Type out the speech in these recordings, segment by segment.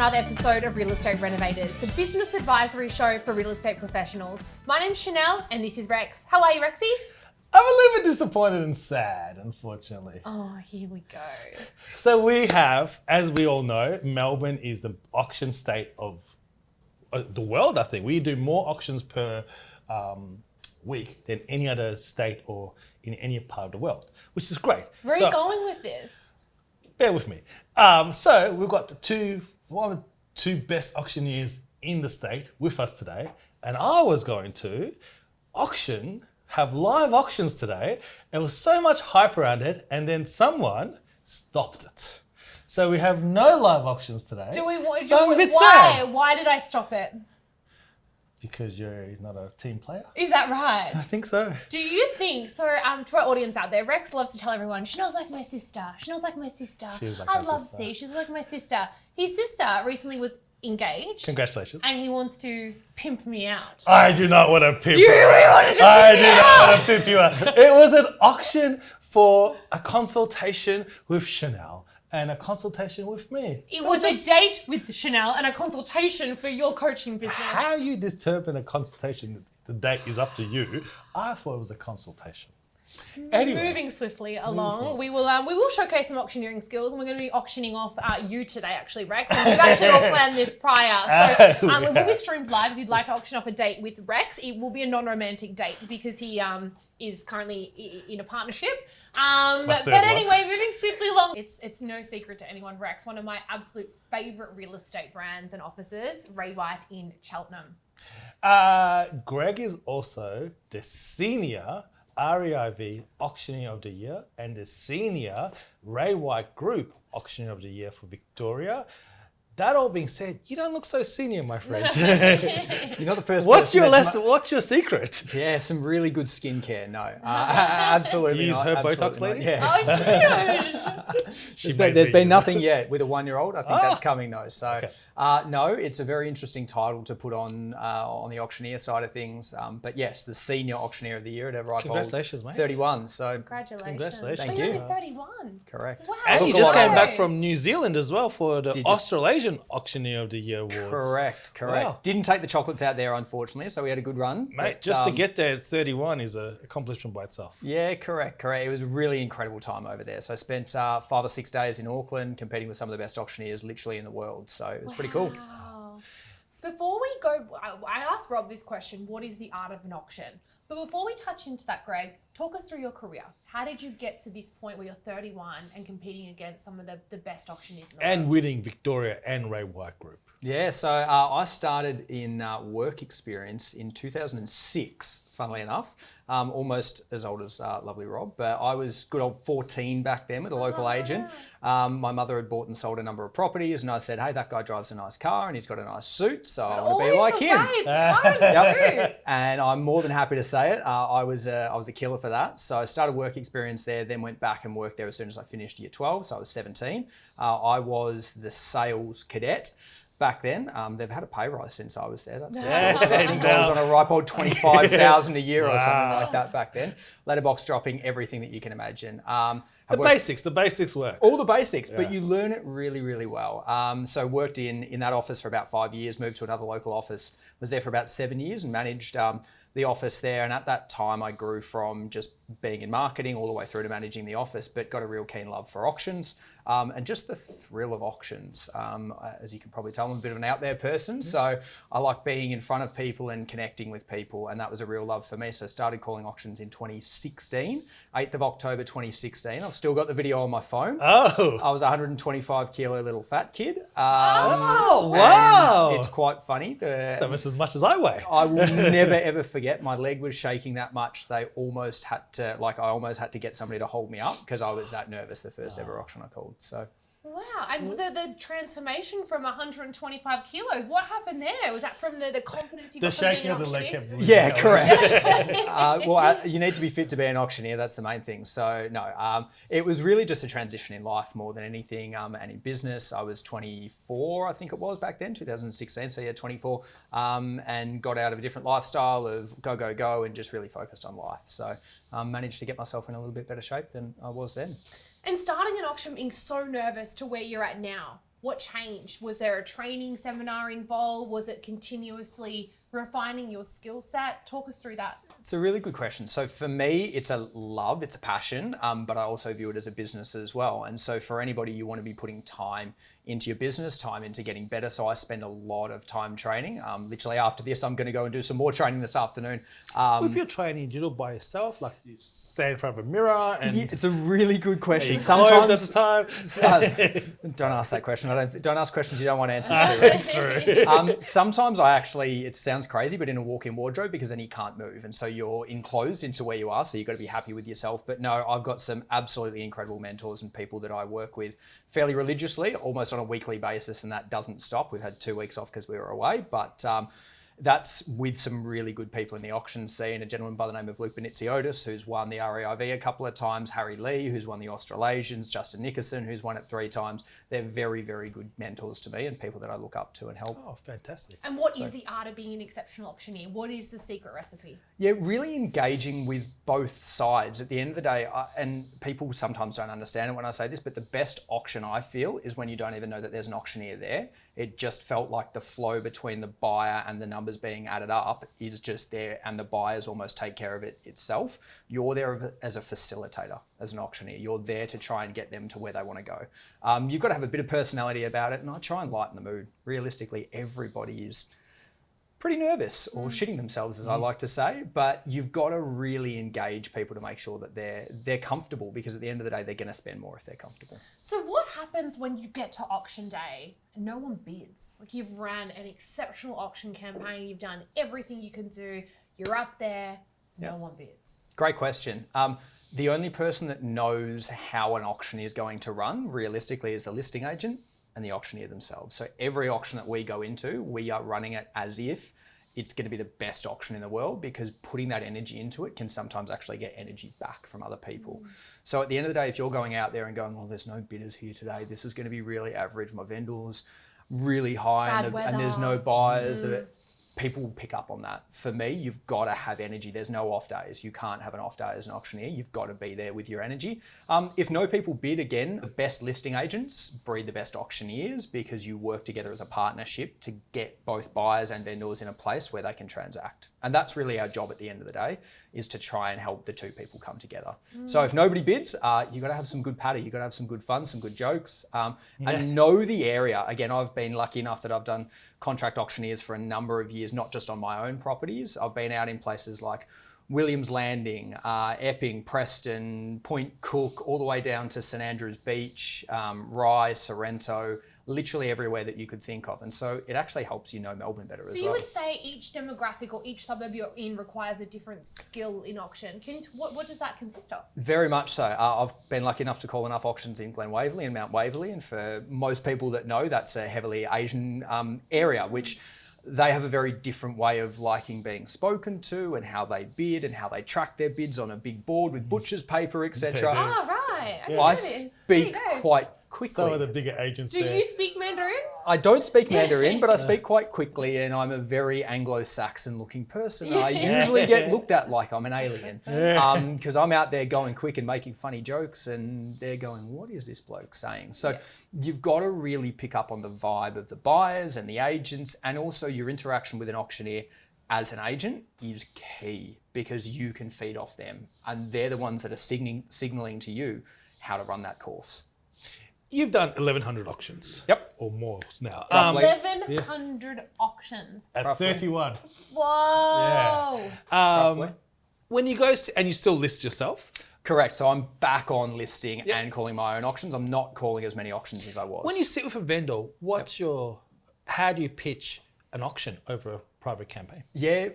another episode of Real Estate Renovators, the business advisory show for real estate professionals. My name's Chanel and this is Rex. How are you, Rexy? I'm a little bit disappointed and sad, unfortunately. Oh, here we go. So we have, as we all know, Melbourne is the auction state of the world, I think. We do more auctions per week than any other state or in any part of the world, which is great. Where are you going with this? Bear with me. So we've got the two best auctioneers in the state with us today, and I was going to have live auctions today. There was so much hype around it, and then someone stopped it. So we have no live auctions today. Why? Why did I stop it? Because you're not a team player. Is that right? I think so. Do you think, to our audience out there, Rex loves to tell everyone, Chanel's like my sister. Chanel's like my sister. I love C. She's like my sister. His sister recently was engaged. Congratulations. And he wants to pimp me out. I do not want to pimp you. Really wanted to pimp I me do out. not want to pimp you out. It was an auction for a consultation with Chanel and a consultation with me. It was a date with Chanel and a consultation for your coaching business. How you determine a consultation, the date is up to you. I thought it was a consultation. Anyway, moving swiftly along, we will showcase some auctioneering skills, and we're going to be auctioning off you today, actually, Rex. And we've actually all planned this prior, so it will be streamed live. If you'd like to auction off a date with Rex, it will be a non-romantic date because he is currently in a partnership. But anyway, moving swiftly along, it's no secret to anyone, Rex, one of my absolute favourite real estate brands and offices, Ray White in Cheltenham. Greg is also the senior REIV Auctioneer of the Year and the senior Ray White Group Auctioneer of the Year for Victoria. That all being said, you don't look so senior, my friend. You're not the first What's person. your lesson? What's your secret? Yeah, some really good skincare. No, absolutely. Do you use not, her absolutely Botox not. lady? Yeah. Oh, There's been nothing yet with a 1-year-old. I think that's coming though. So, no, it's a very interesting title to put on the auctioneer side of things. But yes, the senior auctioneer of the year at Everett. Congratulations, mate. 31. So, Congratulations. Thank You're you. only 31. Correct. Wow. And you just came back from New Zealand as well for the Did you? Australasian Auctioneer of the Year Awards. Correct. Wow. Didn't take the chocolates out there, unfortunately. So we had a good run. Mate, but, just to get there at 31 is an accomplishment by itself. Yeah, correct. It was a really incredible time over there. So I spent 5 or 6 days in Auckland competing with some of the best auctioneers literally in the world. So it was pretty cool. Before we go, I asked Rob this question, what is the art of an auction? But before we touch into that, Greg, talk us through your career. How did you get to this point where you're 31 and competing against some of the best auctioneers in the world? And winning Victoria and Ray White Group. Yeah, so I started in work experience in 2006, funnily enough, almost as old as lovely Rob, but I was good old 14 back then with a local agent. My mother had bought and sold a number of properties, and I said, hey, that guy drives a nice car and he's got a nice suit, so I want to be like him. And I'm more than happy to say it. I was a killer for that. So I started work experience there, then went back and worked there as soon as I finished year 12, so I was 17. I was the sales cadet. Back then, they've had a pay rise since I was there. That's for sure. I think I was on a ripe old 25,000 a year or something like that back then. Letterbox dropping, everything that you can imagine. The basics work. All the basics, but you learn it really, really well. So worked in that office for about 5 years, moved to another local office, was there for about 7 years and managed the office there. And at that time, I grew from just being in marketing all the way through to managing the office, but got a real keen love for auctions. And just the thrill of auctions. As you can probably tell, I'm a bit of an out there person. So I like being in front of people and connecting with people. And that was a real love for me. So I started calling auctions in 2016, 8th of October 2016. I've still got the video on my phone. Oh. I was a 125 kilo little fat kid. Oh, wow. It's quite funny. So almost as much as I weigh. I will never ever forget. My leg was shaking that much. I almost had to get somebody to hold me up because I was that nervous the first ever auction I called. So Wow, and the transformation from 125 kilos, what happened there? Was that from the confidence you got from being shaking an of the leg auctioneer? kept yeah, correct. Well, you need to be fit to be an auctioneer. That's the main thing. So no, it was really just a transition in life more than anything. And in business, I was 24, I think it was back then, 2016. So yeah, 24, and got out of a different lifestyle of go, and just really focused on life. So managed to get myself in a little bit better shape than I was then. And starting an auction, being so nervous to where you're at now, what changed? Was there a training seminar involved? Was it continuously refining your skill set? Talk us through that. It's a really good question. So for me, it's a love, it's a passion, but I also view it as a business as well. And so for anybody, you want to be putting time into your business, time into getting better. So I spend a lot of time training. Literally after this, I'm going to go and do some more training this afternoon. With your training, do you do it by yourself? Like you stand in front of a mirror and... Yeah, it's a really good question. Sometimes at the time. Don't ask that question. Don't ask questions you don't want answers to. That's true. Sometimes it sounds crazy, but in a walk-in wardrobe, because then you can't move. And so you're enclosed into where you are. So you've got to be happy with yourself. But no, I've got some absolutely incredible mentors and people that I work with fairly religiously, almost on a weekly basis. And that doesn't stop. We've had 2 weeks off because we were away, but that's with some really good people in the auction scene. A gentleman by the name of Luke Benitzi-Otis, who's won the REIV a couple of times, Harry Lee, who's won the Australasians, Justin Nickerson, who's won it 3 times. They're very, very good mentors to me and people that I look up to and help. Oh, fantastic. And what is the art of being an exceptional auctioneer? What is the secret recipe? Yeah, really engaging with both sides. At the end of the day, and people sometimes don't understand it when I say this, but the best auction I feel is when you don't even know that there's an auctioneer there. It just felt like the flow between the buyer and the numbers being added up is just there, and the buyers almost take care of it itself. You're there as a facilitator, as an auctioneer. You're there to try and get them to where they want to go. You've got to have a bit of personality about it, and I try and lighten the mood. Realistically, everybody is pretty nervous or shitting themselves, as I like to say, but you've got to really engage people to make sure that they're comfortable, because at the end of the day, they're going to spend more if they're comfortable. So what happens when you get to auction day and no one bids? Like, you've ran an exceptional auction campaign, you've done everything you can do, you're up there, no one bids. Great question. The only person that knows how an auction is going to run realistically is the listing agent and the auctioneer themselves. So every auction that we go into, we are running it as if it's going to be the best auction in the world, because putting that energy into it can sometimes actually get energy back from other people. So at the end of the day, if you're going out there and going, oh, there's no bidders here today, this is going to be really average, my vendor's really high and there's no buyers, people pick up on that. For me, you've got to have energy. There's no off days. You can't have an off day as an auctioneer. You've got to be there with your energy. If no people bid, again, the best listing agents breed the best auctioneers, because you work together as a partnership to get both buyers and vendors in a place where they can transact. And that's really our job at the end of the day, is to try and help the two people come together. So if nobody bids, you've got to have some good paddy. You've got to have some good fun, some good jokes, and know the area. Again, I've been lucky enough that I've done contract auctioneers for a number of years, not just on my own properties. I've been out in places like Williams Landing, Epping, Preston, Point Cook, all the way down to St Andrews Beach, Rye, Sorrento, literally everywhere that you could think of. And so it actually helps you know Melbourne better as well. So you would say each demographic or each suburb you're in requires a different skill in auction. What does that consist of? Very much so. I've been lucky enough to call enough auctions in Glen Waverley and Mount Waverley, and for most people that know, that's a heavily Asian area, which they have a very different way of liking being spoken to, and how they bid and how they track their bids on a big board with butcher's paper, etc. Ah, right. I speak quite quickly. Some of the bigger agents Do you speak Mandarin? I don't speak Mandarin, but I speak quite quickly, and I'm a very Anglo-Saxon looking person. I usually get looked at like I'm an alien, because I'm out there going quick and making funny jokes, and they're going, what is this bloke saying? So you've got to really pick up on the vibe of the buyers and the agents, and also your interaction with an auctioneer as an agent is key, because you can feed off them, and they're the ones that are signalling to you how to run that course. You've done 1,100 auctions. Yep. Or more now. Roughly. 1,100 auctions. At Roughly. 31. Whoa. Roughly. When you go, and you still list yourself? Correct. So I'm back on listing and calling my own auctions. I'm not calling as many auctions as I was. When you sit with a vendor, how do you pitch an auction over a private campaign? Yeah,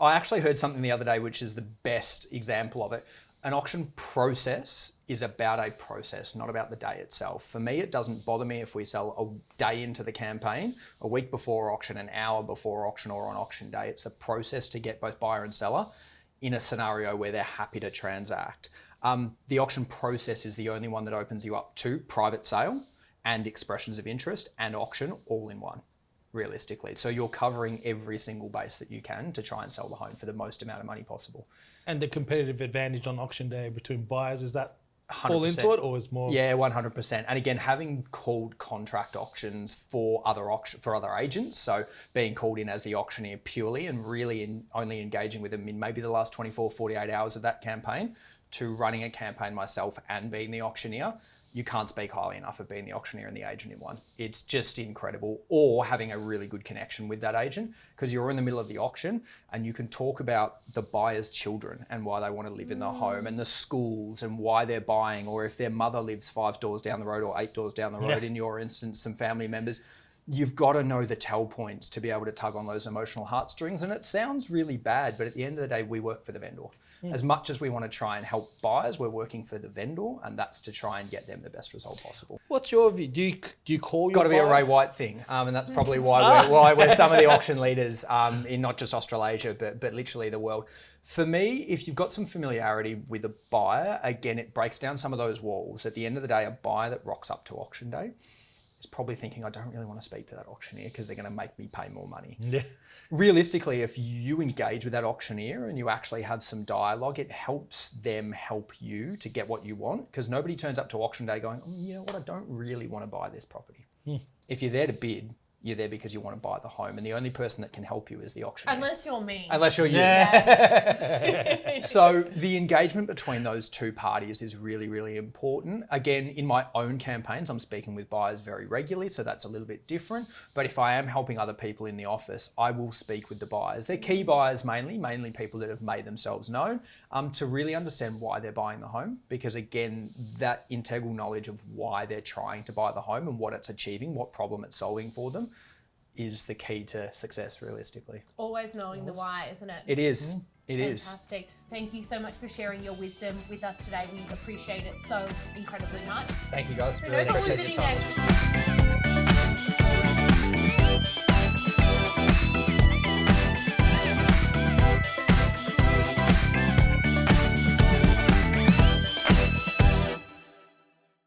I actually heard something the other day, which is the best example of it. An auction process is about a process, not about the day itself. For me, it doesn't bother me if we sell a day into the campaign, a week before auction, an hour before auction, or on auction day. It's the process to get both buyer and seller in a scenario where they're happy to transact. The auction process is the only one that opens you up to private sale and expressions of interest and auction all in one, realistically. So you're covering every single base that you can to try and sell the home for the most amount of money possible. And the competitive advantage on auction day between buyers, is that fall into it, or is more? Yeah, 100%. And again, having called contract auctions for other agents, so being called in as the auctioneer purely and really only engaging with them in maybe the last 24, 48 hours of that campaign, to running a campaign myself and being the auctioneer, you can't speak highly enough of being the auctioneer and the agent in one. It's just incredible. Or having a really good connection with that agent, because you're in the middle of the auction and you can talk about the buyer's children and why they want to live in the home, and the schools and why they're buying, or if their mother lives 5 doors down the road or 8 doors down the road, in your instance, some family members. You've got to know the tell points to be able to tug on those emotional heartstrings. And it sounds really bad, but at the end of the day, we work for the vendor. As much as we want to try and help buyers, we're working for the vendor, and that's to try and get them the best result possible. What's your view? Do you call your Got to be a Ray White thing, and that's probably why we're some of the auction leaders in not just Australasia, but literally the world. For me, if you've got some familiarity with a buyer, again, it breaks down some of those walls. At the end of the day, a buyer that rocks up to auction day is probably thinking, I don't really want to speak to that auctioneer because they're going to make me pay more money. Yeah. Realistically, if you engage with that auctioneer and you actually have some dialogue, it helps them help you to get what you want, because nobody turns up to auction day going, you know what, I don't really want to buy this property. If you're there to bid, you're there because you want to buy the home, and the only person that can help you is the auctioneer. Unless you're me. Unless you're you. Yeah. So the engagement between those two parties is really, really important. Again, in my own campaigns, I'm speaking with buyers very regularly, so that's a little bit different. But if I am helping other people in the office, I will speak with the buyers. They're key buyers mainly people that have made themselves known, to really understand why they're buying the home. Because again, that integral knowledge of why they're trying to buy the home and what it's achieving, what problem it's solving for them, is the key to success realistically. It's always knowing the why, isn't it? It is. It is. Fantastic. Thank you so much for sharing your wisdom with us today. We appreciate it so incredibly much. Thank you guys. Who Really knows what we've appreciate been your time. engaged with?